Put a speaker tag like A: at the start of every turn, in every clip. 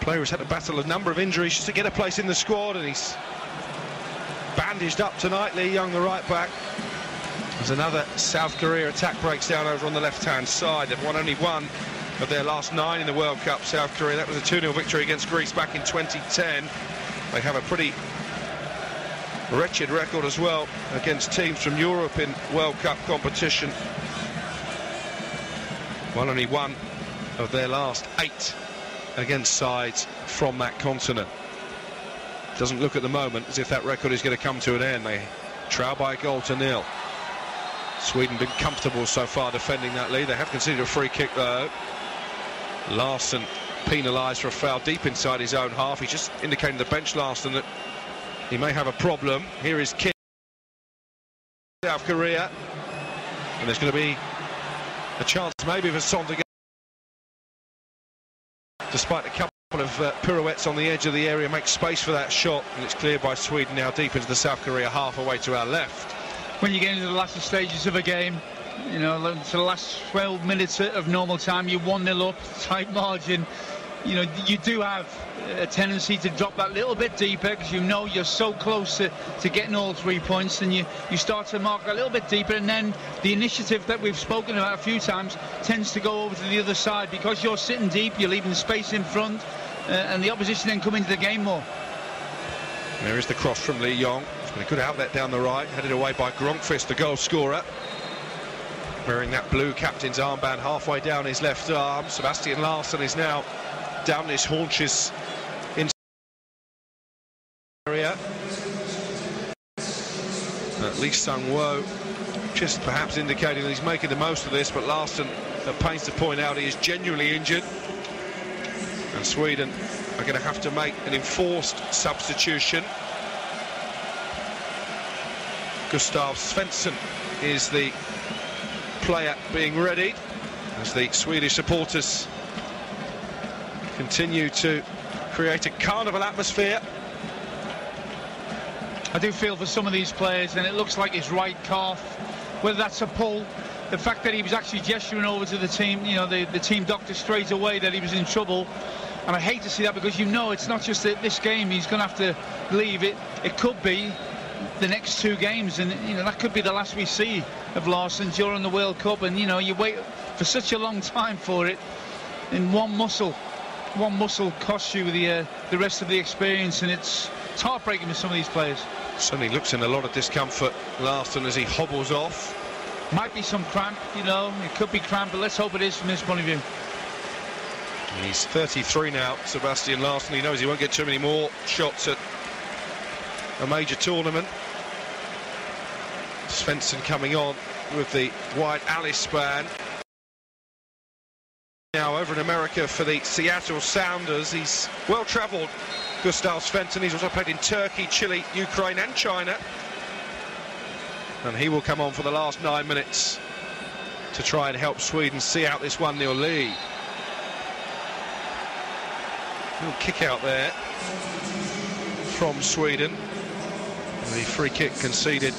A: player who's had to battle a number of injuries just to get a place in the squad, and he's bandaged up tonight. Lee Young, the right back. As another South Korea attack breaks down over on the left-hand side. They've won only one of their last 9 in the World Cup, South Korea. That was a 2-0 victory against Greece back in 2010. They have a pretty wretched record as well against teams from Europe in World Cup competition. Won only one of their last 8 against sides from that continent. Doesn't look at the moment as if that record is going to come to an end. They trail by a goal to 0. Sweden been comfortable so far defending that lead. They have conceded a free kick though. Larsson penalised for a foul deep inside his own half. He just indicated the bench, Larsson, that he may have a problem. Here is Kim, South Korea, and there's going to be a chance maybe for Son to get, despite a couple of pirouettes on the edge of the area, make space for that shot, and it's cleared by Sweden now deep into the South Korea half, away to our left.
B: When you get into the last stages of a game, you know, to the last 12 minutes of normal time, you're 1-0 up, tight margin. You know, you do have a tendency to drop that little bit deeper because you know you're so close to getting all 3 points, and you start to mark a little bit deeper, and then the initiative that we've spoken about a few times tends to go over to the other side because you're sitting deep, you're leaving space in front, and the opposition then come into the game more.
A: There is the cross from Lee Young. A good outlet down the right, headed away by Gronqvist, the goal scorer, wearing that blue captain's armband halfway down his left arm. Sebastian Larsson is now down his haunches in area. Lee Sung-woo just perhaps indicating that he's making the most of this, but Larsson pains to point out he is genuinely injured, and Sweden are going to have to make an enforced substitution. Gustav Svensson is the player being ready as the Swedish supporters continue to create a carnival atmosphere.
B: I do feel for some of these players, and it looks like his right calf, whether that's a pull, the fact that he was actually gesturing over to the team, you know, the team doctor straight away, that he was in trouble. And I hate to see that, because you know it's not just this game he's going to have to leave. It could be the next 2 games, and you know that could be the last we see of Larsson during the World Cup. And you know, you wait for such a long time for it, and one muscle costs you the rest of the experience, and it's heartbreaking with some of these players.
A: Certainly looks in a lot of discomfort, Larsson, as he hobbles off.
B: Might be some cramp, you know, it could be cramp, but let's hope it is from his point of view.
A: He's 33 now, Sebastian Larsson. He knows he won't get too many more shots at a major tournament. Svensson coming on with the white Alice band. Now over in America for the Seattle Sounders. He's well travelled, Gustav Svensson. He's also played in Turkey, Chile, Ukraine and China. And he will come on for the last 9 minutes to try and help Sweden see out this 1-0 lead. Little kick out there from Sweden. The free kick conceded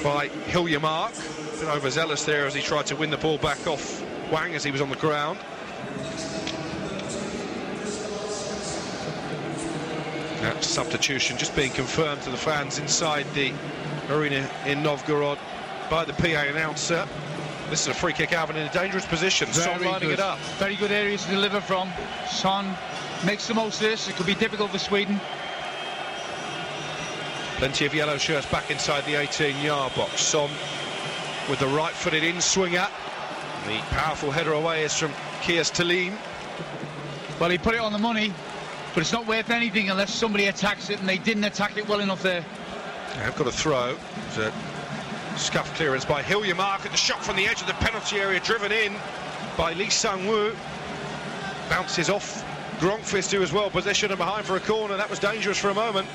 A: by Hiljemark. A bit overzealous there as he tried to win the ball back off Wang as he was on the ground. That substitution just being confirmed to the fans inside the arena in Novgorod by the PA announcer. This is a free kick, Alvin, in a dangerous position. Son lining it up.
B: Very good areas to deliver from. Son makes the most of this. It could be difficult for Sweden.
A: Plenty of yellow shirts back inside the 18-yard box. Son with the right-footed in-swinger. The powerful header away is from Kiers Thelin.
B: Well, he put it on the money, but it's not worth anything unless somebody attacks it, and they didn't attack it well enough there.
A: They have got a throw. It's a scuff clearance by Hiljemark, and the shot from the edge of the penalty area driven in by Lee Sung-woo. Bounces off Gronqvist, who was well positioned and behind for a corner. That was dangerous for a moment.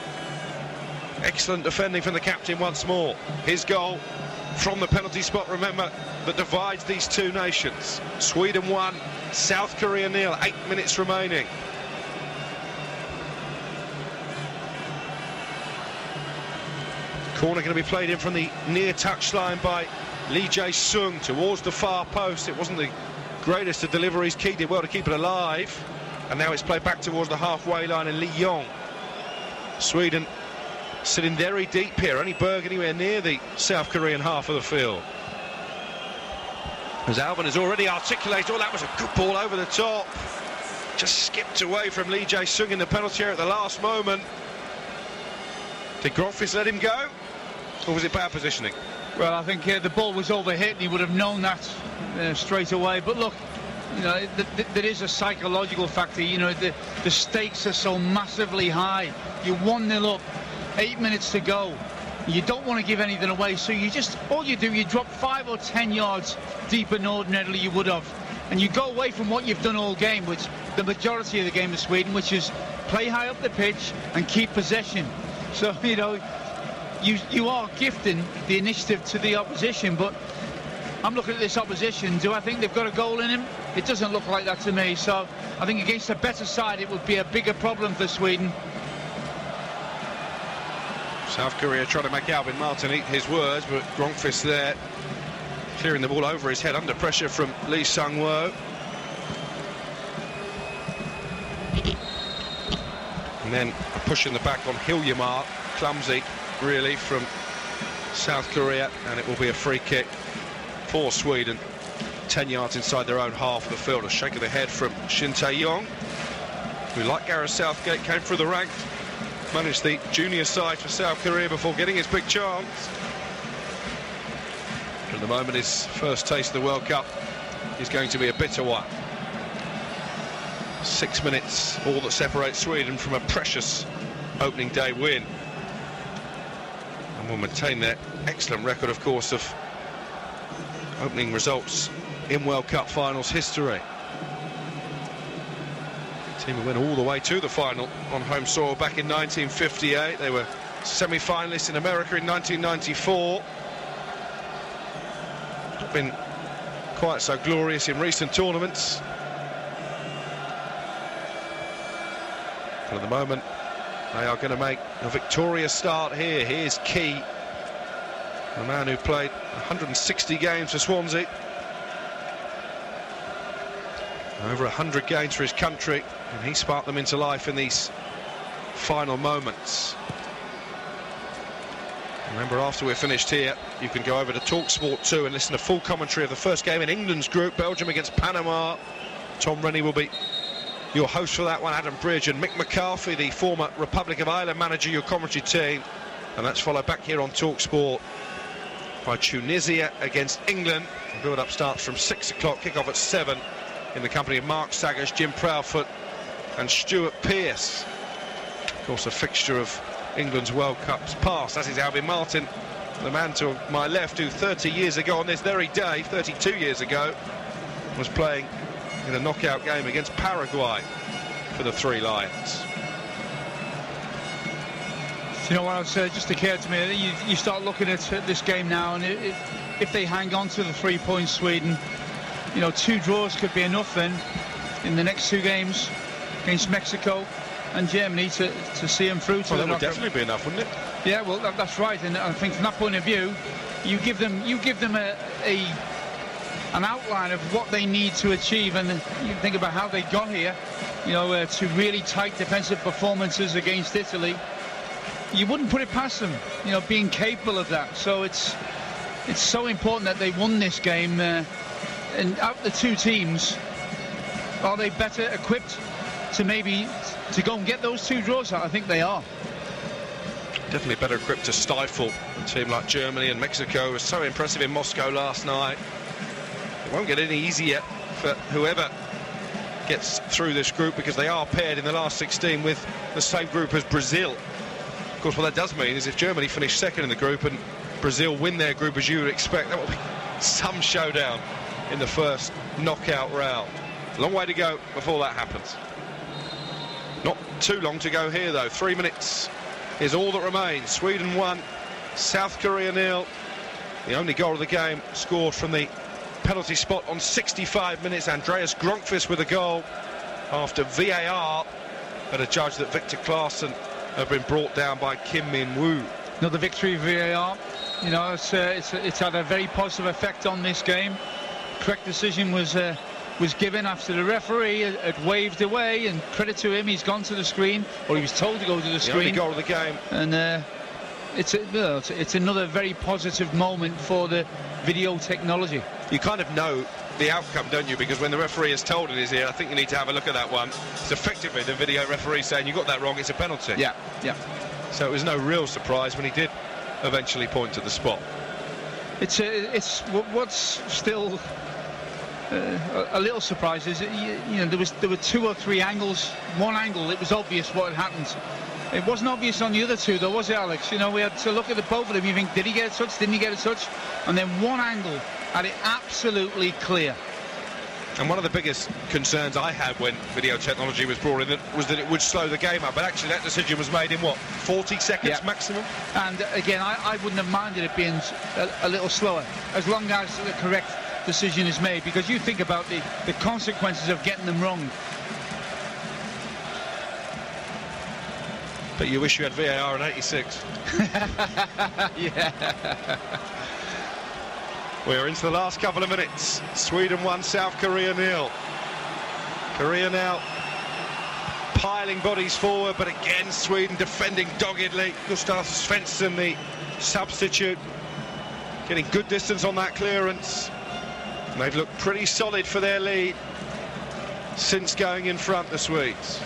A: Excellent defending from the captain once more. His goal from the penalty spot, remember, that divides these two nations. Sweden 1, South Korea 0, 8 minutes remaining. Corner going to be played in from the near touchline by Lee Jae-sung towards the far post. It wasn't the greatest of deliveries. Key did well to keep it alive. And now it's played back towards the halfway line and Lee Yong. Sweden sitting very deep here. Only Berg anywhere near the South Korean half of the field. As Alvin has already articulated, oh, that was a good ball over the top. Just skipped away from Lee Jae-sung in the penalty area at the last moment. Did Grofis let him go? Or was it bad positioning?
B: Well, I think the ball was overhit and he would have known that straight away. But look, you know, there is a psychological factor. You know, the stakes are so massively high. You're 1-0 up, 8 minutes to go. You don't want to give anything away, so you just, all you do, you drop 5 or 10 yards deeper than ordinarily you would have. And you go away from what you've done all game, which the majority of the game of Sweden, which is play high up the pitch and keep possession. So, you know, you are gifting the initiative to the opposition, but I'm looking at this opposition. Do I think they've got a goal in him? It doesn't look like that to me. So I think against a better side, it would be a bigger problem for Sweden.
A: South Korea trying to make Albin Martin eat his words, but Grönqvist there clearing the ball over his head under pressure from Lee Sung-woo. And then a push in the back on Hiljamar, clumsy really from South Korea, and it will be a free kick for Sweden, 10 yards inside their own half of the field. A shake of the head from Shin Tae-yong, who, like Gareth Southgate, came through the ranks, managed the junior side for South Korea before getting his big chance. At the moment, his first taste of the World Cup is going to be a bitter one. 6 minutes, all that separates Sweden from a precious opening day win. And will maintain their excellent record, of course, of opening results in World Cup finals history. The team who went all the way to the final on home soil back in 1958. They were semi-finalists in America in 1994. Not been quite so glorious in recent tournaments. But at the moment, they are going to make a victorious start here. Here's Key, the man who played 160 games for Swansea, over 100 games for his country, and he sparked them into life in these final moments. Remember, after we're finished here, you can go over to TalkSport 2 and listen to full commentary of the first game in England's group, Belgium against Panama. Tom Rennie will be your host for that one, Adam Bridge and Mick McCarthy, the former Republic of Ireland manager, your commentary team. And that's followed back here on TalkSport by Tunisia against England. The build-up starts from 6 o'clock, kick-off at 7, in the company of Mark Saggers, Jim Proudfoot and Stuart Pearce. Of course, a fixture of England's World Cups past, as is Albin Martin, the man to my left, who 30 years ago on this very day, 32 years ago, was playing in a knockout game against Paraguay for the Three Lions.
B: You know what, just occurred to me, you start looking at this game now, and if they hang on to the 3 points, Sweden, you know, 2 draws could be enough then in the next 2 games against Mexico and Germany to see them through to the knockout.
A: That would definitely be enough, wouldn't it?
B: Yeah, well, that's right, and I think from that point of view, you give them an outline of what they need to achieve, and you think about how they got here, you know, to really tight defensive performances against Italy. You wouldn't put it past them, you know, being capable of that. So it's so important that they won this game. And out of the 2 teams, are they better equipped to go and get those 2 draws? I think they are.
A: Definitely better equipped to stifle a team like Germany, and Mexico was so impressive in Moscow last night. It won't get any easier for whoever gets through this group, because they are paired in the last 16 with the same group as Brazil. Of course, what that does mean is if Germany finish second in the group and Brazil win their group, as you would expect, that will be some showdown in the first knockout round. Long way to go before that happens. Not too long to go here, though. 3 minutes is all that remains. Sweden 1, South Korea 0. The only goal of the game scored from the penalty spot on 65 minutes. Andreas Grönqvist with a goal after VAR had adjudged that Victor Claesson had been brought down by Kim Min-woo.
B: Another victory VAR. You know, it's had a very positive effect on this game. Correct decision was was given after the referee had waved away, and credit to him, he's gone to the screen, or he was told to go to the screen.
A: The only goal of the game.
B: And it's another very positive moment for the video technology.
A: You kind of know the outcome, don't you? Because when the referee is told in his ear, I think you need to have a look at that one. It's effectively the video referee saying you got that wrong, it's a penalty.
B: Yeah, yeah.
A: So it was no real surprise when he did eventually point to the spot.
B: It's what's still a little surprise is there were 2 or 3 angles. One angle, it was obvious what had happened. It wasn't obvious on the other 2, though, was it, Alex? You know, we had to look at both of them. You think, did he get a touch? Didn't he get a touch? And then one angle had it absolutely clear.
A: And one of the biggest concerns I had when video technology was brought in was that it would slow the game up. But actually, that decision was made in, what, 40 seconds maximum?
B: And again, I wouldn't have minded it being a little slower, as long as the correct decision is made, because you think about the consequences of getting them wrong.
A: But you wish you had VAR in '86.
B: Yeah.
A: We're into the last couple of minutes. Sweden 1, South Korea 0. Korea now piling bodies forward, but again Sweden defending doggedly. Gustav Svensson, the substitute, getting good distance on that clearance. And they've looked pretty solid for their lead since going in front, the Swedes.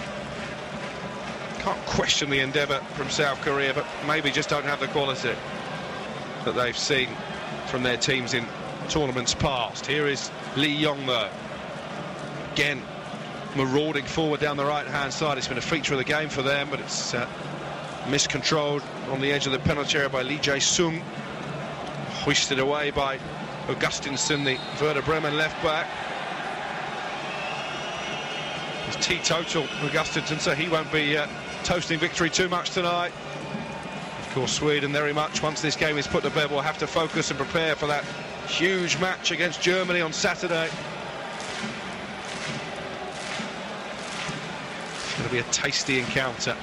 A: Can't question the endeavour from South Korea, but maybe just don't have the quality that they've seen from their teams in tournaments past. Here is Lee Yong, though. Again, marauding forward down the right-hand side. It's been a feature of the game for them, but it's miscontrolled on the edge of the penalty area by Lee Jae-sung. Hoisted away by Augustinsson, the Werder Bremen left-back. He's teetotal, Augustinsson, so he won't be toasting victory too much tonight. Of course, Sweden very much, once this game is put to bed, will have to focus and prepare for that huge match against Germany on Saturday. It's going to be a tasty encounter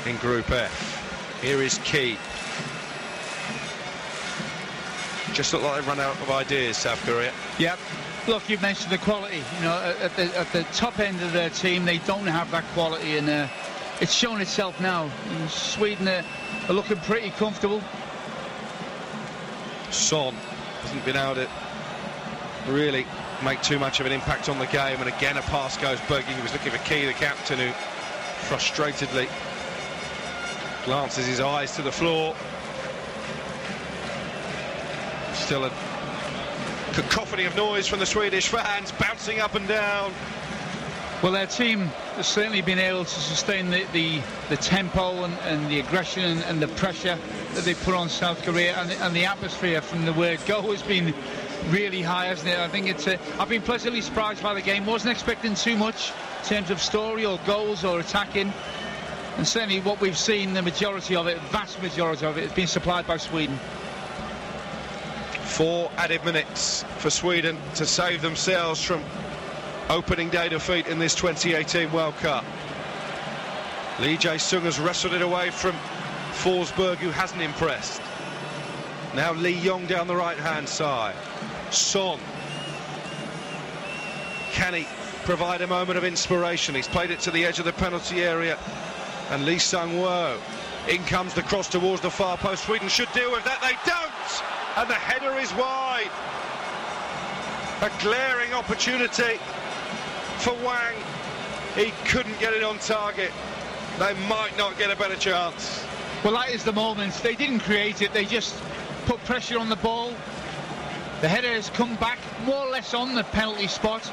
A: in Group F. Here is Key. Just look like they've run out of ideas, South Korea.
B: Yep. Look, you've mentioned the quality. You know, at the top end of their team, they don't have that quality, and it's shown itself now. And Sweden are looking pretty comfortable.
A: Son hasn't been able to really make too much of an impact on the game, and again a pass goes bugging. He was looking for Key, the captain, who frustratedly glances his eyes to the floor. Still a cacophony of noise from the Swedish fans, bouncing up and down.
B: Well, their team has certainly been able to sustain the tempo and the aggression and the pressure that they put on South Korea, and the atmosphere from the word go has been really high, hasn't it? I think I've been pleasantly surprised by the game. Wasn't expecting too much in terms of story or goals or attacking, and certainly what we've seen, the majority of it, vast majority of it, has been supplied by Sweden.
A: 4 added minutes for Sweden to save themselves from opening day defeat in this 2018 World Cup. Lee Jae-sung has wrestled it away from Forsberg, who hasn't impressed. Now Lee Yong down the right-hand side. Son. Can he provide a moment of inspiration? He's played it to the edge of the penalty area. And Lee Sung-woo. In comes the cross towards the far post. Sweden should deal with that. They don't! And the header is wide. A glaring opportunity for Wang. He couldn't get it on target. They might not get a better chance.
B: Well, that is the moment. They didn't create it. They just put pressure on the ball. The header has come back more or less on the penalty spot.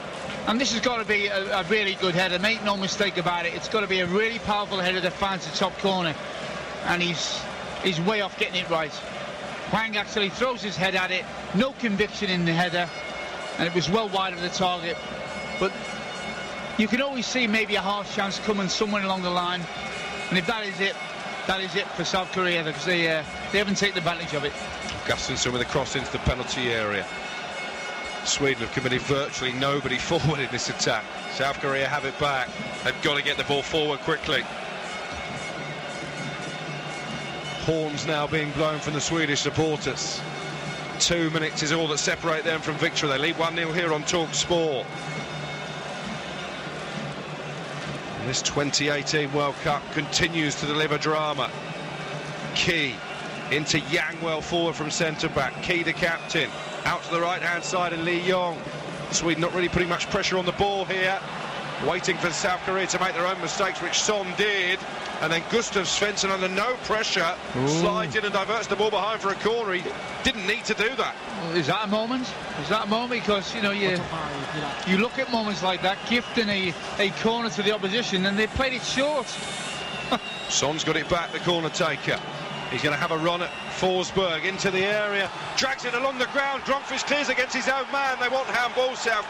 B: And this has got to be a really good header. Make no mistake about it. It's got to be a really powerful header that finds the top corner. And he's way off getting it right. Wang actually throws his head at it. No conviction in the header. And it was well wide of the target. But you can always see maybe a half chance coming somewhere along the line. And if that is it for South Korea, because they haven't taken advantage of it.
A: Augustinsson with a cross into the penalty area. Sweden have committed virtually nobody forward in this attack. South Korea have it back. They've got to get the ball forward quickly. Horns now being blown from the Swedish supporters. 2 minutes is all that separate them from victory. They lead 1-0 here on Talk Sport. This 2018 World Cup continues to deliver drama. Key into Yang, well forward from centre-back. Key, the captain, out to the right-hand side, and Lee Yong. Sweden not really putting much pressure on the ball here, waiting for South Korea to make their own mistakes, which Son did. And then Gustav Svensson, under no pressure, slides in and diverts the ball behind for a corner. He didn't need to do that.
B: Well, is that a moment? Is that a moment? Because, you know, you look at moments like that, gifting a corner to the opposition, and they played it short.
A: Son's got it back, the corner taker. He's going to have a run at Forsberg into the area, drags it along the ground. Grönqvist clears against his own man. They want handball, South